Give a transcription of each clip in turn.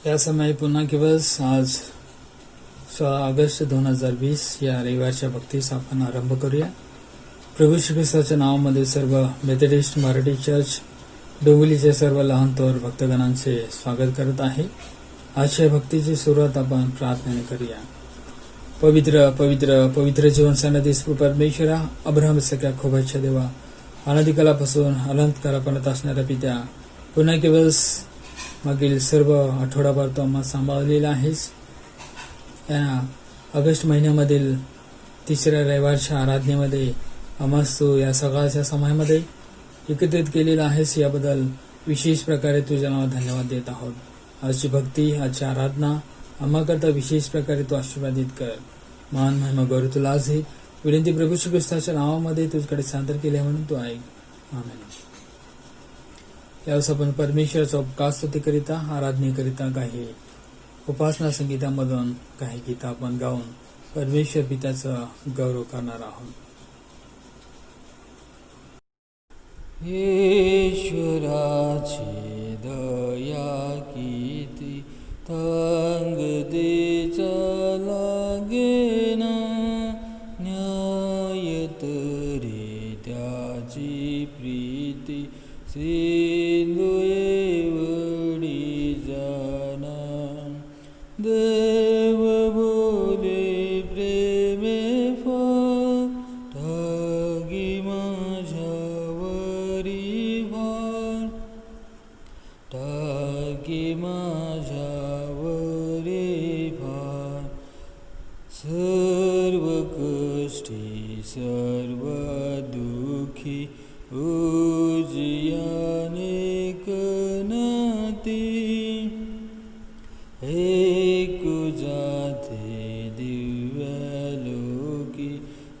या समय पुन्हा दिवस आज 16 ऑगस्ट 2020 या रविवारच्या भक्तीस आपण आरंभ करूया. प्रभू श्री ख्रिस्ताच्या नावामध्ये सर्व मेथडिस्ट मराठी चर्च डोंबिवलीचे सर्व लहान थोर भक्तगणांचे स्वागत करत आहे. आजच्या भक्तीची सुरुवात आपण प्रार्थनेने करूया. पवित्र पवित्र पवित्र जीवन सन्निधीस परमेश्वरा, अब्राहम सगळ्या खोबाच्या देवा, अनादिकालापासून अनंतकालापर्यंत असणाऱ्या पित्या, पुन्हा दिवस मागील सर्व आठवडाभर तो आम्हाला सांभाळलेला आहेस. या ऑगस्ट महिन्यामधील तिसऱ्या रविवारच्या आराधनेमध्ये आम्हास तू या सकाळच्या समयामध्ये एकत्रित केलेला आहेस. याबद्दल विशेष प्रकारे तुझ्या नावात धन्यवाद देत आहोत. आजची भक्ती, आजची आराधना आम्हाकरता विशेष प्रकारे तू आशीर्वादित कर. मान महिमा गौरव तुला आज ही विनंती प्रभू श्री ख्रिस्ताच्या नावामध्ये तुझ्याकडे सादर केले म्हणून तू ऐक. आमेन. यावेळेस आपण परमेश्वराचा उपकार स्तुतीकरिता, आराधनेकरिता काही उपासना संगीतामधून काही गीतं आपण गाऊन परमेश्वर पित्याचा गौरव करणार आहोत. ईश्वराची दया किती तंगदेचा लागेना, न्याय तरी त्याची प्रीती सिंधू एवढी जाना. देव बोले प्रेमे ठागी माझ्यावरी भार, ठागी माझ्यावरी भार. सर्व कष्टी सर्व दुःखी उजियाने कनती, ऐकू जाते दिव्यालोकी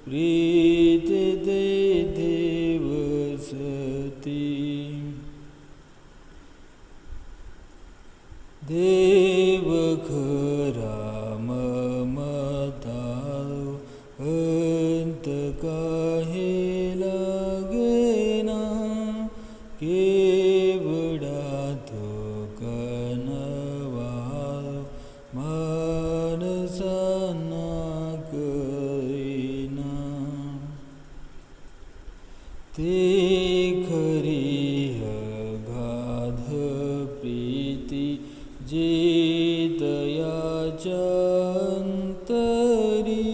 प्रीत दे देवसती. देव खरा ममताळू अंत काहे लागेना, केवडा तो कनवाळू माणसांना कळेना. ते खरी अगाध प्रीती जे दयाच्या अंतरी,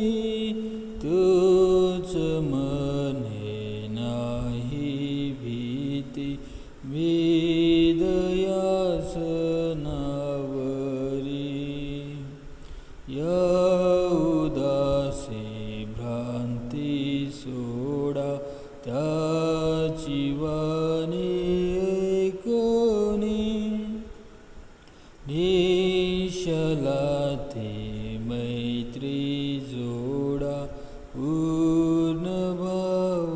तोच मने नाही भीती विदयासनावरी. या उदासी भ्रांती सोडा, त्याची वाणी ऐकोनी, निशला ते मैत्री जोडा, पूर्ण भाव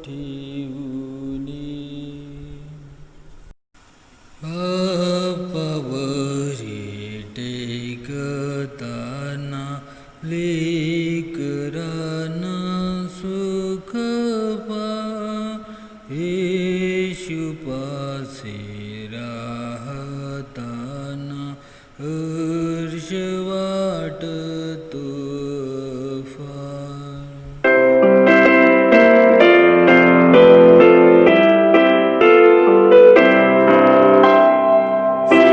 ठेवूनी. बापावरी टेकताना लेकरांना सुख पा, येशूपाशी राहताना हर्ष वाटतो फार. जय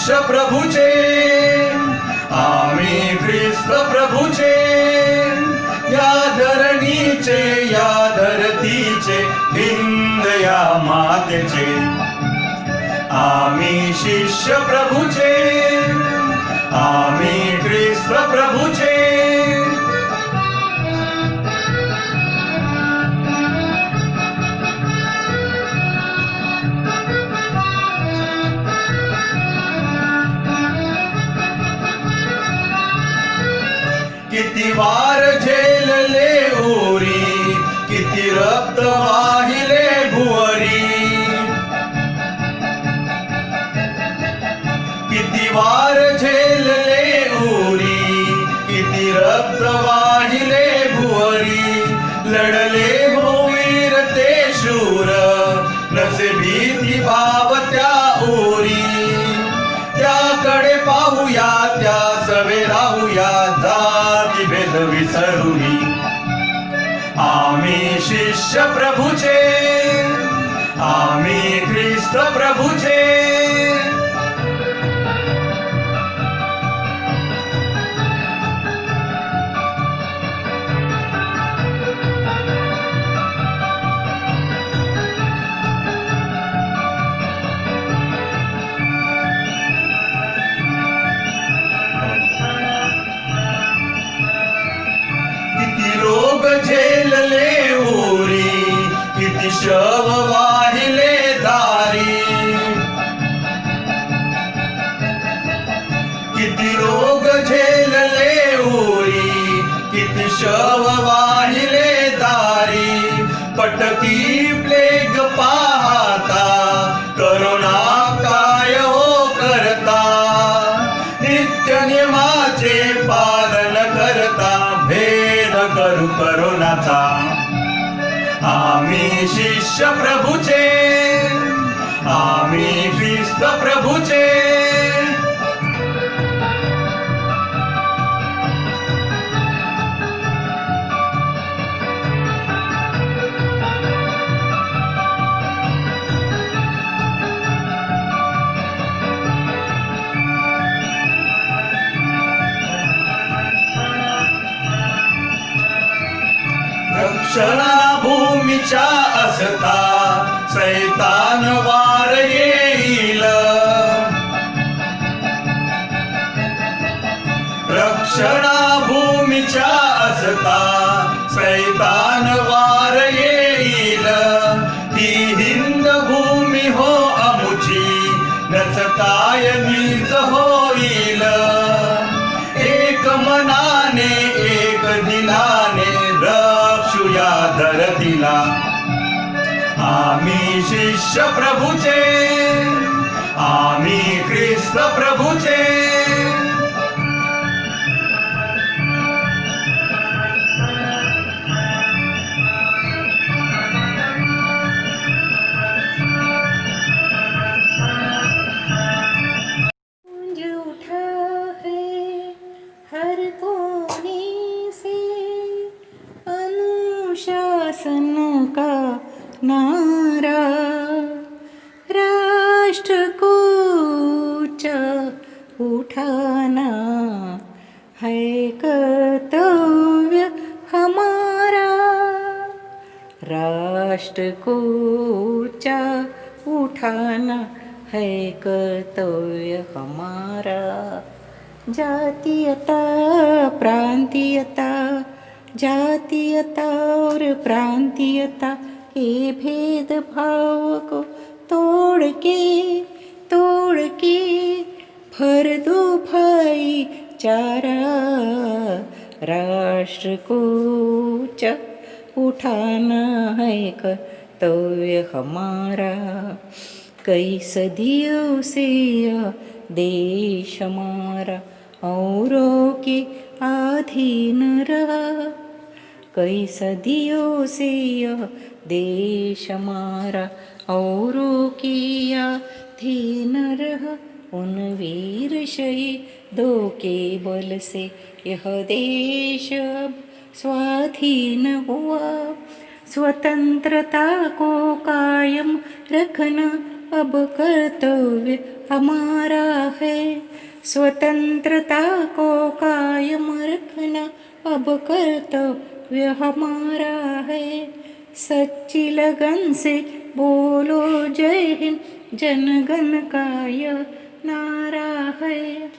शिष्य प्रभूचे, आम्ही ख्रिस्त प्रभूचे, या धरणीचे, या धरतीचे, हिंद या मातेचे, आम्ही शिष्य प्रभूचे, आम्ही ख्रिस्त प्रभूचे. किती वार झेलले ओरी, किती रक्त वाहिले भुवरी, किती वार झेलले ओरी, किती रक्त वाहिले भुवरी, लढले हो वीर ते शूर, नसे भीती भाव त्या ओरी, त्याकडे पाहूया, त्या सवे राहूया, जाती भेद विसरुनी, आम्ही शिष्य प्रभूचे, आम्ही ख्रिस्त प्रभूचे. झेलले ओरी, किती शव वाहिले दारी, किती रोग झेलले ओरी, किती शव वाहिले दारी, पटकी प्लेग पाहता, करोना काय हो करता, नित्य नियमाचे पालन करता, भेद करू करोनाचा, आम्ही शिष्य प्रभूचे, आम्ही ख्रिस्त प्रभूचे. रक्षणा भूमीच्या असता, सैतान वार येईल, रक्षणा भूमीच्या असता, सैतान वार येईल, ती हिंद भूमी हो अमुची, नचताय नीज होईल, एक मनाने, एक दिलाने, रक्षूया धरतीला, आम्ही शिष्य प्रभूचे, आम्ही ख्रिस्त प्रभूचे. शासन का नारा, राष्ट्र को ऊंचा उठाना है कर्तव्य हमारा, राष्ट्र को ऊंचा उठाना है कर्तव्य हमारा. जातीयता प्रांतीयता, जातीयता और प्रांतीयता के भेदभाव को तोड़ के भर दो भाईचारा, राष्ट्र को ऊंचा उठाना है कर्तव्य हमारा. कई सदियों से यह देश हमारा औरों के अधीन रहा, कई सदियों से यह देश हमारा औरों की अधीन रहा. उन वीर शहीदों के बल से यह देश अब स्वाधीन हुआ. स्वतंत्रता को कायम रखना अब कर्तव्य हमारा है, स्वतंत्रता को कायम रखना अब कर्तव्य हमारा है। सच्ची लगन से बोलो जय हिंद, जनगण का यह नारा है।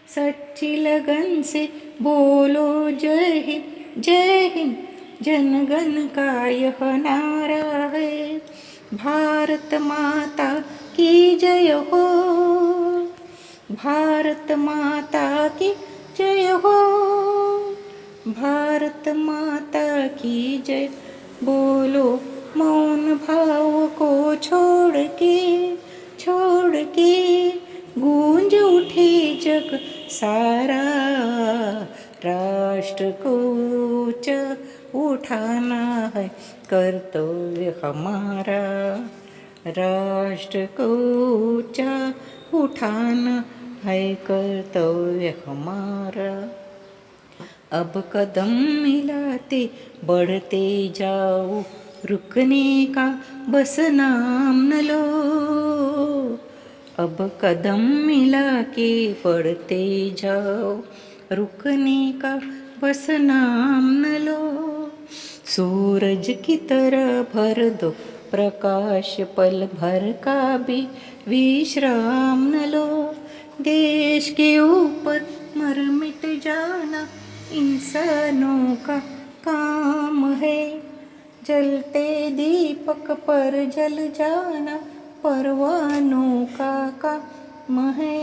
सच्ची लगन से बोलो जय हिंद, जनगण का यह नारा है। भारत माता की जय हो, भारत माता की जय हो, भारत माता की जय। बोलो मौन भाव को छोड़ के गूंज उठे जग सारा, राष्ट्र को ऊंचा उठाना है कर्तव्य हमारा, राष्ट्र को ऊंचा उठाना है कर्तव्य हमारा। अब कदम मिलाते बढ़ते जाओ, रुकने का बस नाम न लो। अब कदम मिला के बढ़ते जाओ, रुकने का बस नाम न लो। सूरज की तरह भर दो प्रकाश, पल भर का भी विश्राम न लो। देश के ऊपर मर मिट जाना इंसानों का काम है, जलते दीपक पर जल जाना परवानों का काम है।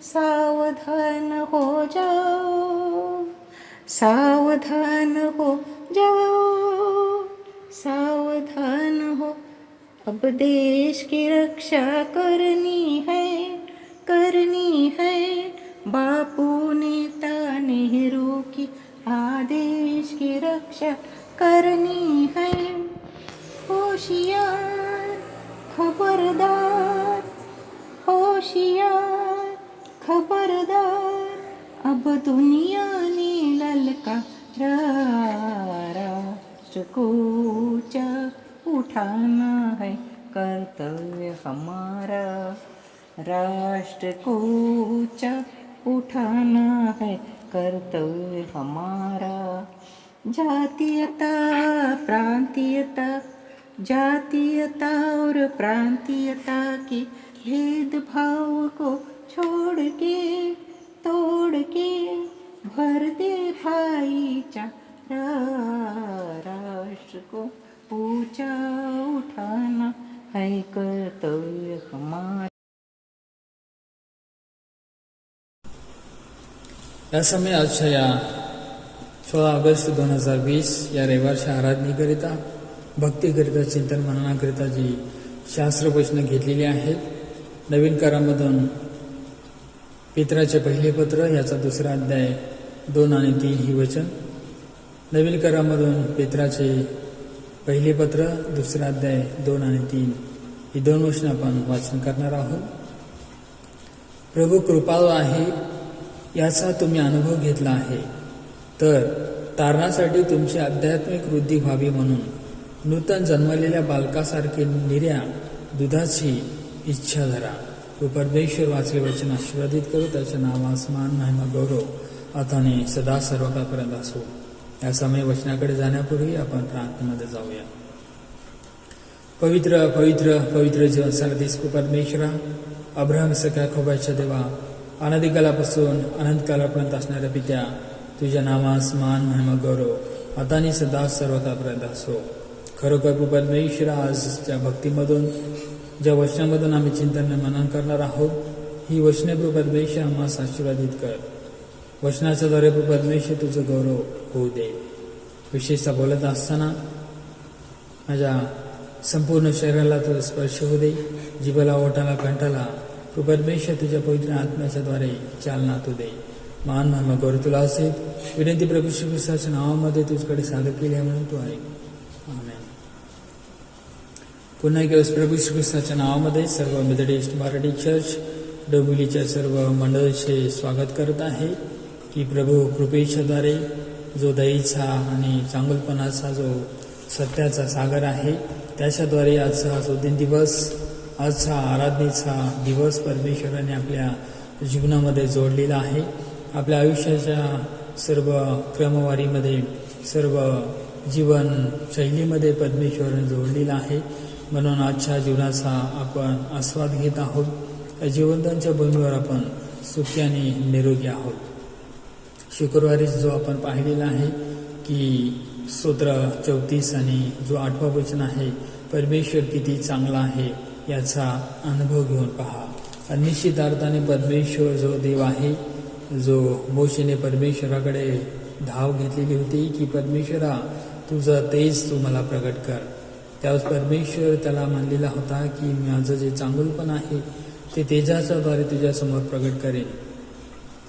सावधान हो जाओ, सावधान हो जाओ, सावधान हो। अब देश की रक्षा करनी है, करनी है। बापू नेता नेहरू की आदेश की रक्षा करनी है। होशियार खबरदार, होशियार खबरदार, अब दुनिया ने ललकारा, राष्ट्र को ऊंचा उठाना है कर्तव्य हमारा, राष्ट्र को ऊंचा उठाना है कर्तव्य हमारा। जातीयता प्रांतीयता, जातीयता और प्रांतीयता के भेदभाव को छोड़ के तोड़ के भर दे भाईचारा, राष्ट्र को ऊंचा उठाना है कर्तव्य हमारा। या समय आजच्या या 16 ऑगस्ट 2020 या रविवारच्या आराधनेकरिता, भक्तीकरिता, चिंतन मननाकरिता जी शास्त्रवचनं घेतलेली आहेत, नवीन करारामधून पेत्राचे पहिले पत्र याचा 2रा अध्याय 2 आणि 3 ही वचन, नवीन करारामधून पेत्राचे पहिले पत्र 2रा अध्याय 2 आणि 3 ही 2 वचनं आपण वाचन करणार आहोत. प्रभू कृपाळू आहे याचा तुम्ही अनुभव घेतला आहे, तर तारणासाठी तुमची आध्यात्मिक वृद्धी व्हावी म्हणून नूतन जन्मलेल्या बालकासारखे निर्या दुधाची इच्छा धरा. परमेश्वर वाचले वचन आशीर्वादित करू, त्याचे नाव आसमान महिमा गौरव अथाने सदा सर्वकाळपर्यंत असो. या समय वचनाकडे जाण्यापूर्वी आपण प्रार्थनेमध्ये जाऊया. पवित्र पवित्र पवित्र जीवन सारथीस परमेश्वरा, अब्राहम सगळ्या खोबाच्या देवा, अनादिकालापासून अनंतकालापर्यंत असणाऱ्या पित्या, तुझ्या नामास मान महिमा गौरव आतानी सदा सर्वकाळपर्यंत असो. खरोखर परमेश्वरा, आजच्या भक्तीमधून ज्या वचनामधून आम्ही चिंतन मनन करणार आहोत, ही वचने परमेश्वर आम्हास आशीर्वादित कर. वचनाच्या द्वारे परमेश्वर तुझं गौरव होऊ दे. विशेषतः बोलत असताना माझ्या संपूर्ण शरीराला तुझा स्पर्श होऊ दे, जिभेला, ओठाला, कंठाला परमेश्वर तुझ्या पवित्र आत्म्याच्या द्वारे चालना तू दे. मान महिमा गौरव तुला असेल. विनंती प्रभू श्री ख्रिस्ताच्या नावामध्ये तुझ्याकडे सादर केली आहे म्हणून तू आहे. आमेन. पुन्हा एक वेळेस प्रभू श्री ख्रिस्ताच्या नावामध्ये सर्व मेथडिस्ट मराठी चर्च डोंबिवलीच्या सर्व मंडळीचे स्वागत करत आहे की प्रभू कृपेच्या द्वारे जो दयेचा आणि चांगुलपणाचा जो सत्याचा सागर आहे, त्याच्याद्वारे आजचा जो दिवस आजचा आराधनेचा दिवस परमेश्वराने आपल्या जीवनामध्ये जोडलेला आहे. आपल्या आयुष्याच्या सर्व क्रमवारीमध्ये, सर्व जीवनशैलीमध्ये परमेश्वराने जोडलेला आहे. म्हणून आजच्या जीवनाचा आपण आस्वाद घेत आहोत. जिवंतांच्या भूमीवर आपण सुखी आणि निरोगी आहोत. शुक्रवारी जो आपण पाहिलेला आहे की स्तोत्र 34 आणि जो 8वां वचन आहे, परमेश्वर किती चांगला आहे याचा अनुभव घेऊन पहा. निश्चित अर्थाने परमेश्वर जो देव आहे, जो मोशेने परमेश्वराकडे धाव घेतलेली होती की परमेश्वरा तुझं तेज तू मला प्रगट कर. त्यावेळेस परमेश्वर त्याला म्हणलेला होता की माझं जे चांगुलपण आहे ते तेजाच्याद्वारे तुझ्यासमोर प्रगट करेन.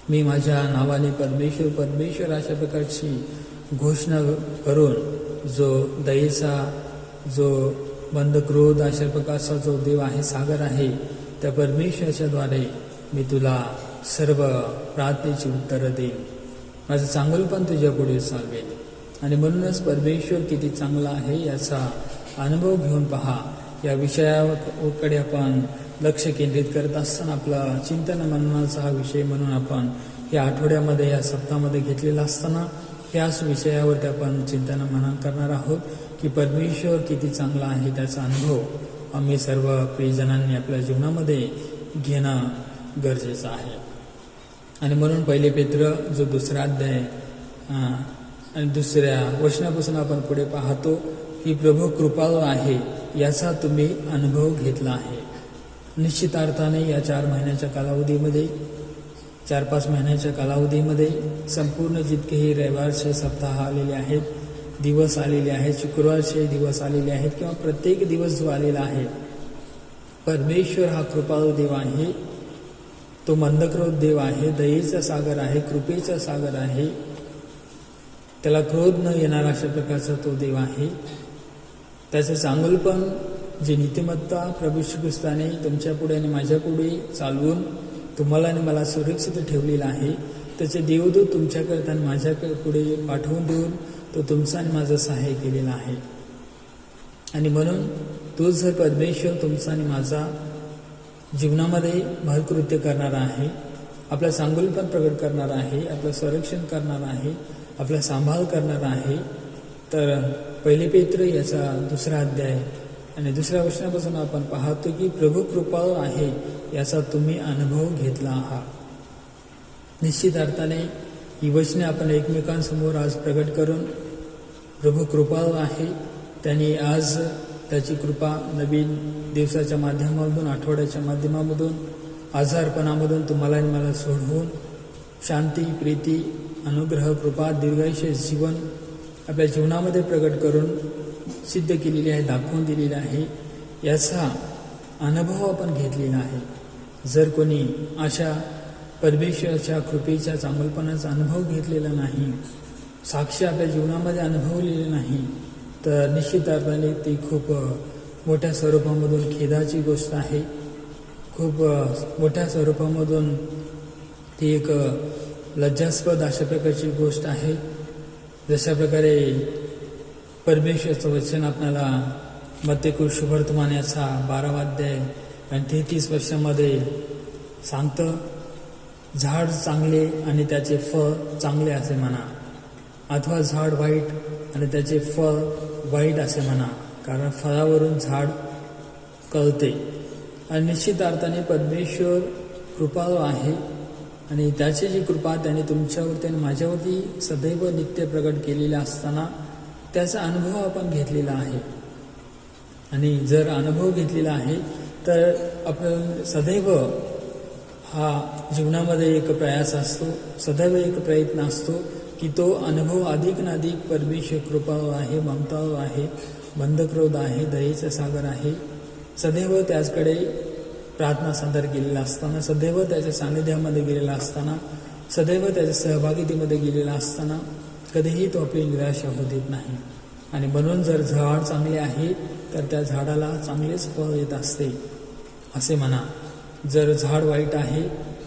मी माझ्या नावाने परमेश्वर अशा प्रकारची घोषणा करून जो दयेचा, जो बंद क्रोध अशा प्रकारचा जो देव आहे, सागर आहे, त्या परमेश्वराच्याद्वारे मी तुला सर्व प्रार्थनेची उत्तरं देईन. माझं चांगुलपण तुझ्या पुढे चालवेल. आणि म्हणूनच परमेश्वर किती चांगला आहे याचा अनुभव घेऊन पहा. या विषयाकडे आपण लक्ष केंद्रित करत असताना आपला चिंतन मननाचा हा विषय म्हणून आपण या आठवड्यामध्ये, या सप्ताहामध्ये घेतलेला असताना याच विषयावरती आपण चिंतन मनन करणार आहोत की परमेश्वर किती चांगला आहे त्याचा अनुभव आम्ही सर्व प्रियजनांनी आपल्या जीवनामध्ये घेणं गरजेचं आहे. आणि म्हणून 1 पेत्र जो 2रा अध्याय आणि 2ऱ्या वचनापासून आपण पुढे पाहतो की प्रभू कृपाळू आहे याचा तुम्ही अनुभव घेतला आहे. निश्चित अर्थाने या 4 महिन्याच्या कालावधीमध्ये, 4-5 महिन्याच्या कालावधीमध्ये संपूर्ण जितकेही रविवारचे सप्ताह आलेले आहेत, दिवस आलेले आहेत, शुक्रवारचे दिवस आलेले आहेत किंवा प्रत्येक दिवस जो आलेला आहे, परमेश्वर हा कृपाळू देव आहे. तो मंदक्रोध देव आहे, दयेचा सागर आहे, कृपेचा सागर आहे. त्याला क्रोध न येणारा अशा प्रकारचा तो देव आहे. त्याचं चांगुलपण, जी नीतिमत्ता प्रभू श्री ख्रिस्ताने तुमच्या पुढे आणि माझ्या पुढे चालवून तुम्हाला आणि मला सुरक्षित ठेवलेला आहे, त्याचे देवदूत तुमच्याकरता आणि माझ्याकडे पुढे पाठवून देऊन तो तुमचा आणि माझं सहाय्य केलेला आहे. आणि म्हणून तो जर परमेश्वर तुमचा आणि माझा जीवनामध्ये भरकृत्य करणारा आहे, आपलं चांगुलपण प्रगट करणार आहे, आपलं संरक्षण करणार आहे, आपला सांभाळ करणार आहे, तर 1 पेत्र याचा 2रा अध्याय आणि 2ऱ्या वचनापासून आपण पाहतो की प्रभू कृपाळू आहे याचा तुम्ही अनुभव घेतला आहात. निश्चित अर्थाने ही वचने आपण एकमेकांसमोर आज प्रगट करून प्रभू कृपाळू आहे, त्यांनी आज त्याची कृपा नवीन दिवसाच्या माध्यमामधून, आठवड्याच्या माध्यमामधून, आजारपणामधून तुम्हाला आणि मला सोडवून शांती, प्रीती, अनुग्रह, कृपा, दीर्घायुष्य जीवन आपल्या जीवनामध्ये प्रगट करून सिद्ध केलेली आहे, दाखवून दिलेली आहे. याचा अनुभव आपण घेतलेला आहे. जर कोणी अशा परमेश्वराच्या कृपेच्या चांगुलपणाचा अनुभव घेतलेला नाही, साक्ष आपल्या जीवनामध्ये अनुभवलेली नाही, तर निश्चित अर्थाने ती खूप मोठ्या स्वरूपामधून खेदाची गोष्ट आहे. खूप मोठ्या स्वरूपामधून ती एक लज्जास्पद अशा प्रकारची गोष्ट आहे. जशा प्रकारे परमेश्वराचं वचन आपल्याला मत्तेकु शुभवर्तमान याचा 12वा अध्याय आणि 33 वर्षामध्ये सांगतं, झाड चांगले आणि त्याचे फळ चांगले असे म्हणा, अथवा झाड वाईट आणि त्याचे फळ वाईट असे म्हणा, कारण फळावरून झाड कळते. आणि निश्चित अर्थाने परमेश्वर कृपाळू आहे आणि त्याची जी कृपा त्याने तुमच्यावरती आणि माझ्यावरती सदैव नित्य प्रगट केलेला असताना त्याचा अनुभव आपण घेतलेला आहे. आणि जर अनुभव घेतलेला आहे तर आपण सदैव हा जीवनामध्ये एक प्रयास असतो, सदैव एक प्रयत्न असतो की तो अनुभव अधिक परमेश्वर कृपाळू आहे, ममताळू आहे, बंधक्रोध आहे, दयेचा सागर आहे. सदैव त्याचकडे प्रार्थना सादर केलेला असताना, सदैव त्याच्या सानिध्यामध्ये गेलेला असताना, सदैव त्याच्या सहभागितीमध्ये गेलेला असताना कधीही तो आपली निराशा होऊ देत नाही. आणि म्हणून जर झाड चांगले आहे तर त्या झाडाला चांगलेच फळ येत असते असे म्हणा. जर झाड वाईट आहे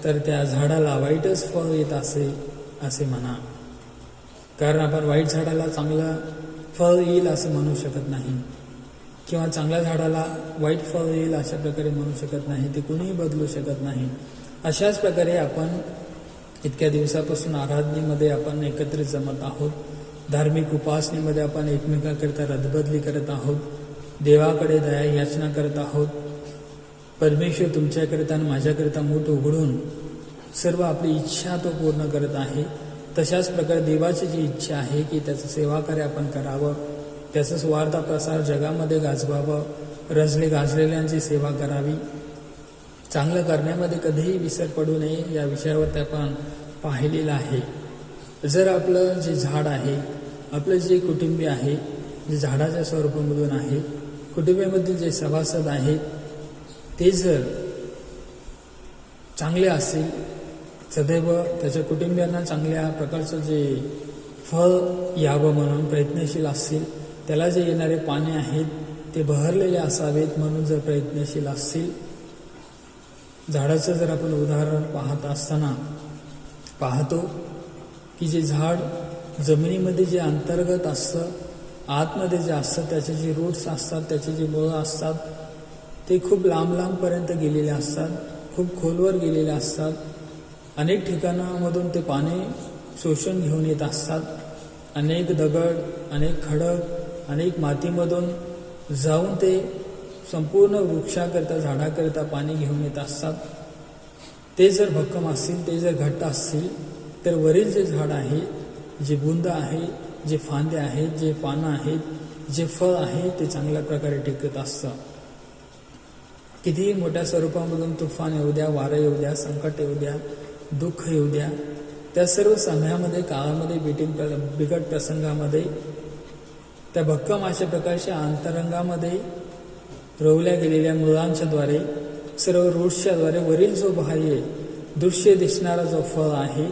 तर त्या झाडाला वाईटच फळ येत असे म्हणा. कारण आपण वाईट झाडाला चांगलं फळ येईल असं म्हणू शकत नाही. किंवा चांगल्या झाडाला वाईट फळ येईल अशा प्रकारे म्हणू शकत नाही, ते कुणीही बदलू शकत नाही. अशाच प्रकारे आपण इतक्या दिवसापासून आराधनेमध्ये आपण एकत्रित जमत आहोत. धार्मिक उपासनेमध्ये आपण एकमेकांकरिता रदबदली करत आहोत. देवाकडे दया याचना करत आहोत. परमेश्वर तुमच्याकरिता आणि माझ्याकरिता मूठ उघडून सर्व आपली इच्छा तो पूर्ण करत आहे. तशाच प्रकारे देवाची जी इच्छा आहे की त्याचं सेवाकार्य आपण करावं, त्याचं स्वार्थ प्रसार जगामध्ये गाजवावं, रजले गाजलेल्यांची सेवा करावी, चांगलं करण्यामध्ये कधीही विसर पडू नये या विषयावर आपण पाहिलेलं आहे. जर आपलं जे झाड आहे, आपलं जे कुटुंबीय आहे, जे झाडाच्या स्वरूपामधून आहे, कुटुंबामधील जे सभासद आहेत ते जर चांगले असतील, सदैव त्याच्या कुटुंबियांना चांगल्या प्रकारचं जे फळ यावं म्हणून प्रयत्नशील असतील, त्याला जे येणारे पाने आहेत ते बहरलेले असावेत म्हणून जर प्रयत्नशील असतील. झाडाचं जर आपण उदाहरण पाहत असताना पाहतो की जे झाड जमिनीमध्ये जे अंतर्गत असतं, आतमध्ये जे असतं, त्याचे जे रूट्स असतात, त्याचे जे मुळं असतात ते खूप लांब लांबपर्यंत गेलेले असतात, खूप खोलवर गेलेले असतात. अनेक ठिकाणामधून ते पाणी शोषण घेऊन येत असतात. अनेक दगड, अनेक खडक, अनेक मातीमधून जाऊन ते संपूर्ण वृक्षाकरिता, झाडाकरिता पाणी घेऊन येत असतात. ते जर भक्कम असतील, ते जर घट्ट असतील, तर वरील जे झाड आहे, जे बुंद आहे, जे फांदे आहेत, जे पानं आहेत, जे फळ आहे ते चांगल्या प्रकारे टिकत असतं. कितीही मोठ्या स्वरूपामधून तुफान येऊ द्या, वारं येऊ द्या, संकट येऊ द्या, दुःख येऊ द्या, त्या सर्व समयामध्ये, काळामध्ये, बिकट प्रसंगामध्ये त्या भक्कम अशा प्रकारच्या अंतरंगामध्ये रोवल्या गेलेल्या मुळांच्याद्वारे, सर्व रूट्सच्याद्वारे वरील जो बाह्य दृश्य दिसणारा जो फळ आहे,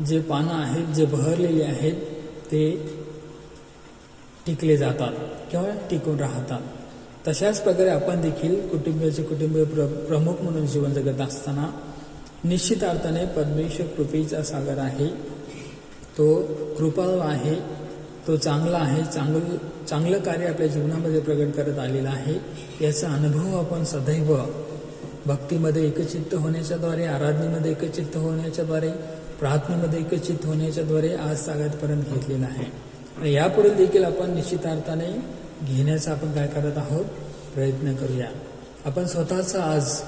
जे पानं आहेत, जे बहरलेले आहेत ते टिकले जातात किंवा टिकून राहतात. तशाच प्रकारे आपण देखील कुटुंबियाचे कुटुंबीय प्रमुख म्हणून जीवन जगत असताना निश्चित अर्थाने परमेश्वर कृपेचा सागर आहे. तो कृपाळू आहे, तो चांगला आहे, चांगलं कार्य आपल्या जीवनामध्ये प्रगट करत आलेला आहे. याचा अनुभव आपण सदैव भक्तीमध्ये एकचित्त होण्याच्याद्वारे, आराधनेमध्ये एकचित्त होण्याच्याद्वारे, प्रार्थनेमध्ये एकचित्त होण्याच्याद्वारे आज सागरपर्यंत घेतलेला आहे. आणि यापुढे देखील आपण निश्चितार्थाने घेण्याचा आपण काय करत आहोत, प्रयत्न करूया. आपण स्वतःचा आज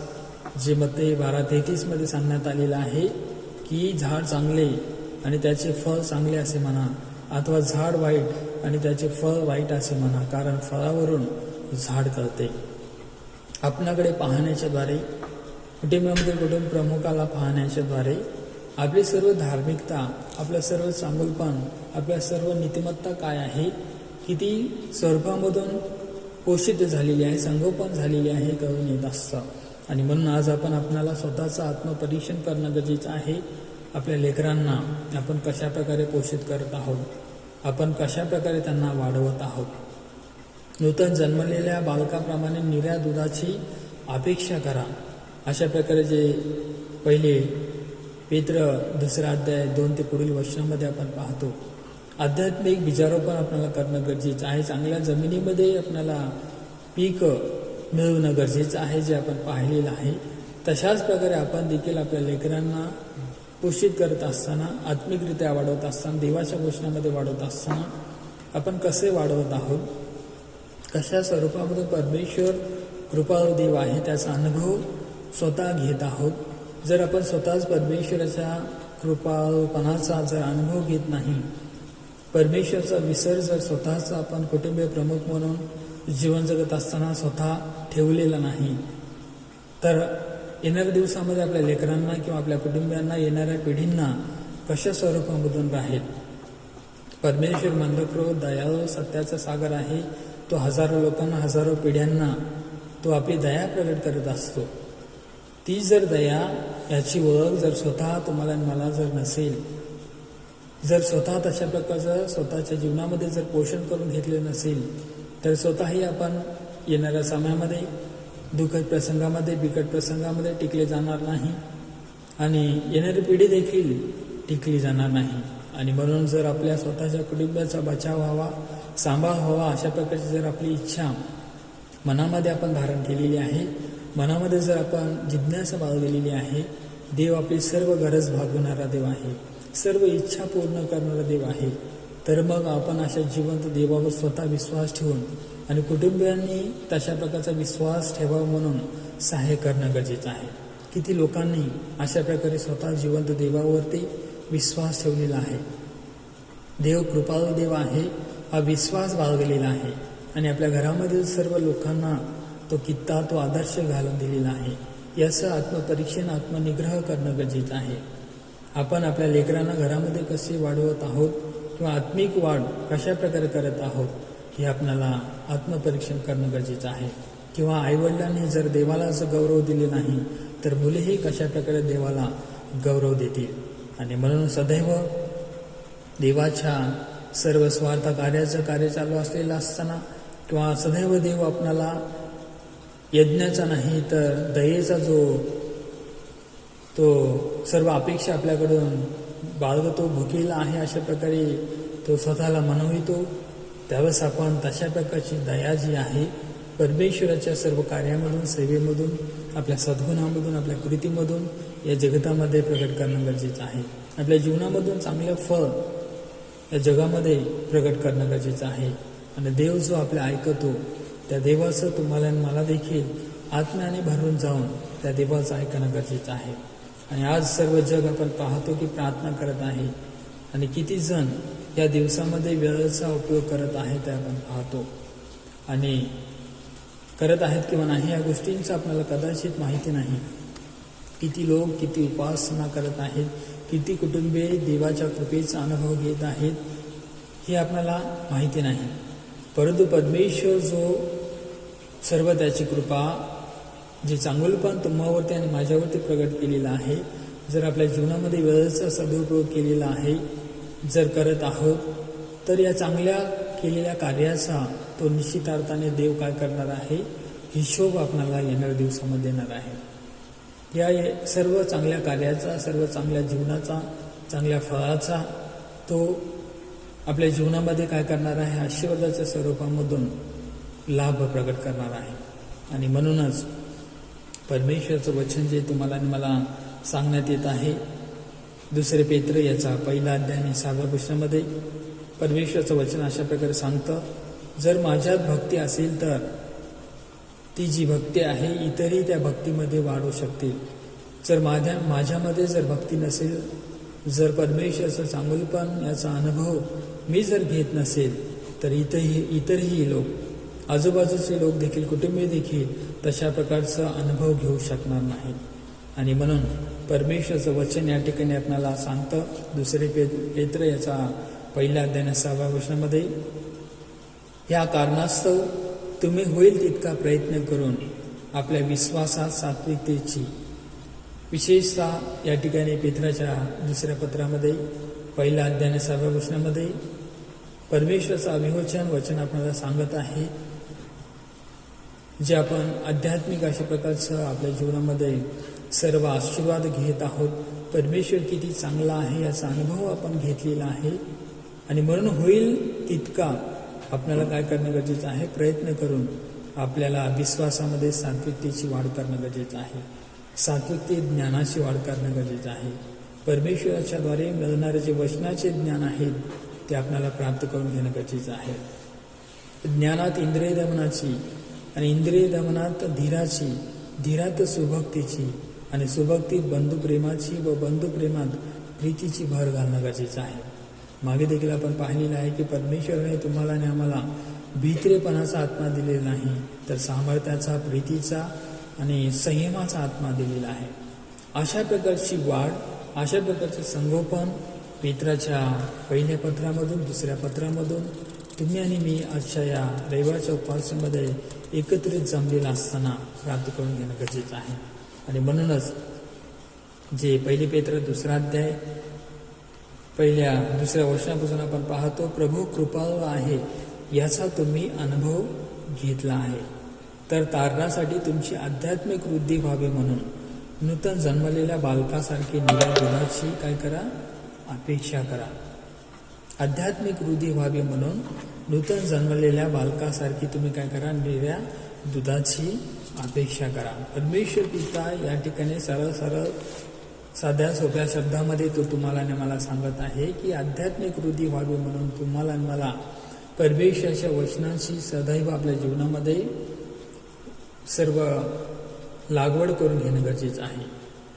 जे मत्ते 12:33 सांगण्यात आलेलं आहे की झाड चांगले आणि त्याचे फळ चांगले असे म्हणा, अथवा झाड वाईट आणि त्याचे फळ वाईट असे म्हणा, कारण फळावरून झाड कळते. आपणाकडे पाहण्याच्याद्वारे, कुटुंबामधील कुटुंब प्रमुखाला पाहण्याच्याद्वारे आपली सर्व धार्मिकता, आपलं सर्व चांगुलपण, आपल्या सर्व नीतिमत्ता काय आहे, किती स्वरूपामधून पोषित झालेली आहे, संगोपन झालेली आहे कळून येत असतं. आणि म्हणून आज आपण आपणाला स्वतःचं आत्मपरीक्षण करणं गरजेचं आहे. आपल्या लेकरांना आपण कशा प्रकारे पोषित करत आहोत, आपण कशा प्रकारे त्यांना वाढवत आहोत. नूतन जन्मलेल्या बालकाप्रमाणे निऱ्या दुधाची अपेक्षा करा, अशा प्रकारे जे पहिले पेत्र 2 अध्याय 2 ते पुढील वचनामध्ये आपण पाहतो. आध्यात्मिक बीजारोपण आपल्याला करणं गरजेचं आहे. चांगल्या जमिनीमध्ये आपल्याला पीक मिळवणं गरजेचं आहे, जे आपण पाहिलेलं आहे. तशाच प्रकारे आपण देखील आपल्या लेकरांना पोषित करत असताना, आत्मिकरित्या वाढवत असताना, देवाच्या वचनामध्ये वाढवत असताना आपण कसे वाढवत आहोत, कशा स्वरूपामध्ये परमेश्वर कृपाळू देव आहे त्याचा अनुभव स्वतः घेत आहोत. जर आपण स्वतःच परमेश्वराच्या कृपाळूपणाचा जर अनुभव घेत नाही, परमेश्वरचा विसर जर स्वतःचा आपण कुटुंबीय प्रमुख म्हणून जीवन जगत असताना स्वतः ठेवलेला नाही, तर येणाऱ्या दिवसामध्ये आपल्या लेकरांना किंवा आपल्या कुटुंबियांना, येणाऱ्या पिढींना कशा स्वरूपामधून राहील. परमेश्वर मंदक्रोध, दयाळू, सत्याचा सागर आहे. तो हजारो लोकांना, हजारो पिढ्यांना तो आपली दया प्रगट करत असतो. ती जर दया, याची ओळख जर स्वतः तुम्हाला आणि मला जर नसेल, जर स्वतः तशा प्रकारचं स्वतःच्या जीवनामध्ये जर पोषण करून घेतले नसेल, तर स्वतःही आपण येणाऱ्या समयामध्ये दुःखद प्रसंगामध्ये, बिकट प्रसंगामध्ये टिकले जाणार नाही आणि येणारी पिढी देखील टिकली जाणार नाही. आणि म्हणून जर आपल्या स्वतःच्या कुटुंबाचा बचाव व्हावा, सांभाळ व्हावा, अशा प्रकारची जर आपली इच्छा मनामध्ये आपण धारण केलेली आहे. मनामध्ये जर आपण जिज्ञासा बाळगलेली आहे, देव आपली सर्व गरज भागवणारा देव आहे, सर्व इच्छा पूर्ण करणारा देव आहे, तर मग आपण अशा जिवंत देवावर स्वतः विश्वास ठेवून आणि कुटुंबियांनी तशा प्रकारचा विश्वास ठेवावा म्हणून सहाय्य करणं गरजेचं आहे. किती लोकांनी अशा प्रकारे स्वतः जिवंत देवावरती विश्वास ठेवलेला आहे. देव कृपाळू देव आहे, हा विश्वास बाळगलेला आहे आणि आपल्या घरामधील सर्व लोकांना तो कित्ता, तो आदर्श घालून दिलेला आहे. याचं आत्मपरीक्षण, आत्मनिग्रह करणं गरजेचं आहे. आपण आपल्या लेकरांना घरामध्ये कसे वाढवत आहोत किंवा आत्मिक वाढ कशा प्रकारे करत आहोत हे आपल्याला आत्मपरीक्षण करणं गरजेचं आहे. किंवा आईवडिलांनी जर देवाला असं गौरव दिले नाही तर मुलेही कशा प्रकारे देवाला गौरव देतील. आणि म्हणून सदैव देवाच्या सर्व स्वार्थ कार्याचं कार्य चालू असलेलं असताना किंवा सदैव देव आपणाला यज्ञाचा नाही तर दयेचा तो सर्व अपेक्षा आपल्याकडून बाळगतो, भुकेला आहे अशा प्रकारे तो स्वतःला मनवितो, त्यावेळेस आपण तशा प्रकारची दया जी आहे परमेश्वराच्या सर्व कार्यामधून, सेवेमधून, आपल्या सद्गुणामधून, आपल्या कृतीमधून या जगतामध्ये प्रकट करणं गरजेचं आहे. आपल्या जीवनामधून चांगलं फळ या जगामध्ये प्रकट करणं गरजेचं आहे. आणि देव जो आपल्या ऐकतो त्या देवाचं तुम्हाला आणि मला देखील आत्म्याने भरून जाऊन त्या देवाचं ऐकणं गरजेचं आहे. आणि आज सर्व जग आपण पाहतो की प्रार्थना करत आहे आणि किती जण या दिवसामध्ये वेळेचा उपयोग करत आहेत ते आपण पाहतो. आणि करत आहेत किंवा नाही या गोष्टींचं आपल्याला कदाचित माहिती नाही. किती लोक किती उपासना करत आहेत, किती कुटुंबे देवाच्या कृपेचा अनुभव घेत आहेत हे आपल्याला माहिती नाही. परंतु परमेश्वर जो सर्व त्याची कृपा जे चांगुलपण तुम्हावरती आणि माझ्यावरती प्रगट केलेलं आहे, जर आपल्या जीवनामध्ये वेळेचा सदुपयोग केलेला आहे, जर करत आहोत तर या चांगल्या केलेल्या कार्याचा तो निश्चितार्थाने देव काय करणार आहे, हिशोब आपल्याला येणाऱ्या दिवसामध्ये देणार आहे. या सर्व चांगल्या कार्याचा, सर्व चांगल्या जीवनाचा, चांगल्या फळाचा तो आपल्या जीवनामध्ये काय करणार आहे, आशीर्वादाच्या स्वरूपामधून लाभ प्रकट करणार आहे. आणि म्हणूनच परमेश्वराचं वचन जे तुम्हाला आणि मला सांगण्यात येत आहे, 2 पेत्र याचा 1 अध्याय आणि 6व्या वचनामध्ये परमेश्वराचं वचन अशा प्रकारे सांगतं, जर माझ्यात भक्ती असेल तर ती जी भक्ती आहे इतरही त्या भक्तीमध्ये वाढू शकतील. जर माझ्यामध्ये जर भक्ती नसेल, जर परमेश्वराचं चांगुलपण याचा अनुभव मी जर घेत नसेल तर इतरही लोक, आजूबाजूचे लोक देखील, कुटुंबीय देखील तशा प्रकारचा अनुभव घेऊ शकणार नाहीत. आणि म्हणून परमेश्वराचं वचन या ठिकाणी आपल्याला सांगतं 2 पेत्र याचा 1 अध्याय 6व्या वचनामध्ये, या कारणास्तव तुम्ही होईल तितका प्रयत्न करून आपल्या विश्वासात सात्विकतेची, विशेषतः या ठिकाणी पेत्राच्या 2 पत्रामध्ये 1 अध्याय 6व्या वचनामध्ये परमेश्वराचं अभिवचन वचन आपल्याला सांगत आहे, जे आपण आध्यात्मिक अशा प्रकारचं आपल्या जीवनामध्ये सर्व आशीर्वाद घेत आहोत. परमेश्वर किती चांगला आहे याचा अनुभव आपण घेतलेला आहे. आणि म्हणून होईल तितका आपल्याला काय करणं गरजेचं आहे, प्रयत्न करून आपल्याला विश्वासामध्ये सात्विकतेची वाढ करणं गरजेचं आहे. सात्विकते ज्ञानाची वाढ करणं गरजेचं आहे. परमेश्वराच्याद्वारे मिळणारे जे वचनाचे ज्ञान आहेत ते आपल्याला प्राप्त करून घेणं गरजेचं आहे. ज्ञानात इंद्रिय दमनाची आणि इंद्रिय दमनात धीराची, धीरात सुभक्तीची आणि सुभक्तीत बंधुप्रेमाची व बंधुप्रेमात प्रीतीची भर घालणं गरजेचं आहे. मागे देखील आपण पाहिलेलं आहे की परमेश्वराने तुम्हाला आणि आम्हाला भीत्रेपणाचा आत्मा दिलेला नाही, तर सामर्थ्याचा, प्रीतीचा आणि संयमाचा आत्मा दिलेला आहे. अशा प्रकारची वाढ, अशा प्रकारचं संगोपन पेत्राच्या 1 पत्रामधून, 2 पत्रामधून तुम्ही आणि मी आजच्या या रविवारच्या उपवासामध्ये एकत्रित जमलेला असताना प्राप्त करून घेणं गरजेचं आहे. आणि म्हणूनच जे 1 पेत्र 2 अध्याय 1-2 वचनापासून आपण पाहतो, प्रभू कृपाळू आहे याचा तुम्ही अनुभव घेतला आहे, तर तारणासाठी तुमची आध्यात्मिक वृद्धी व्हावी म्हणून नूतन जन्मलेल्या बालकासारखी निळ्या दुधाची काय करा, अपेक्षा करा. आध्यात्मिक वृद्धी व्हावी म्हणून नूतन जन्मलेल्या बालकासारखी तुम्ही काय करा, निळ्या दुधाची अपेक्षा करा. परमेश्वर पिता या ठिकाणी सरळ सरळ साध्या सोप्या शब्दामध्ये तो तुम्हाला आणि मला सांगत आहे की आध्यात्मिक वृद्धी व्हावी म्हणून तुम्हाला आणि मला परमेश्वराच्या वचनाची सदैव आपल्या जीवनामध्ये सर्व लागवड करून घेणं गरजेचं आहे.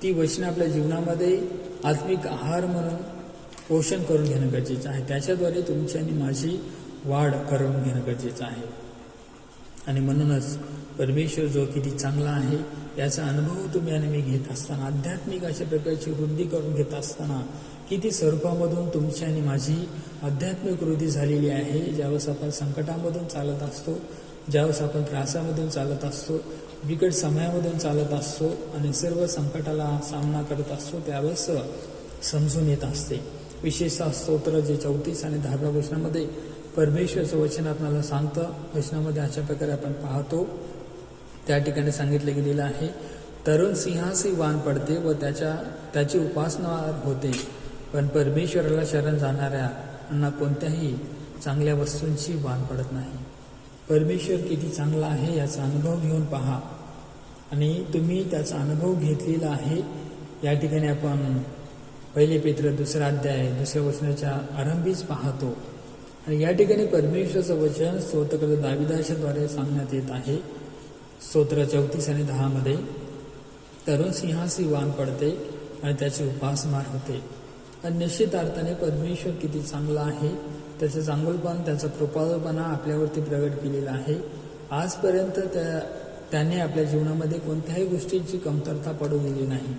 ती वचनं आपल्या जीवनामध्ये आत्मिक आहार म्हणून पोषण करून घेणं गरजेचं आहे. त्याच्याद्वारे तुमची आणि माझी वाढ करून घेणं गरजेचं आहे. आणि म्हणूनच परमेश्वर जो किती चांगला आहे याचा अनुभव तुम्ही आणि मी घेत असताना, आध्यात्मिक अशा प्रकारची वृद्धी करून घेत असताना किती स्वरूपामधून तुमची आणि माझी आध्यात्मिक वृद्धी झालेली आहे. ज्यावेळेस आपण संकटामधून चालत असतो, ज्यावेळेस आपण त्रासामधून चालत असतो, बिकट समयामधून चालत असतो आणि सर्व संकटाला सामना करत असतो, त्यावेळेस समजून येत असते. विशेषतः स्तोत्र जे 34 आणि 10व्या वचनामध्ये परमेश्वराचं वचन आपल्याला सांगतं. वचनामध्ये अशा प्रकारे आपण पाहतो, त्या ठिकाणी सांगितलं गेलेलं आहे, तरुण सिंहासी वान पडते व त्याची उपासना होते, पण परमेश्वराला शरण जाणाऱ्यांना कोणत्याही चांगल्या वस्तूंची वान पडत नाही. परमेश्वर किती चांगला आहे याचा अनुभव घेऊन पहा. आणि तुम्ही त्याचा अनुभव घेतलेला आहे. या ठिकाणी आपण 1 पेत्र 2 अध्याय 2 वचनाच्या आरंभीच पाहतो. आणि या ठिकाणी परमेश्वराचं वचन स्तोत्रकर्ता दाविदाच्या द्वारे सांगण्यात येत आहे. स्तोत्र 34 आणि 10 मध्ये, तरुण सिंहासी वान पडते आणि त्याची उपासमार होते. आणि निश्चित अर्थाने परमेश्वर किती चांगला आहे, त्याचं चांगलपण, त्याचा कृपाळूपणा आपल्यावरती प्रगट केलेला आहे. आजपर्यंत त्याने आपल्या जीवनामध्ये कोणत्याही गोष्टीची कमतरता पडू दिली नाही.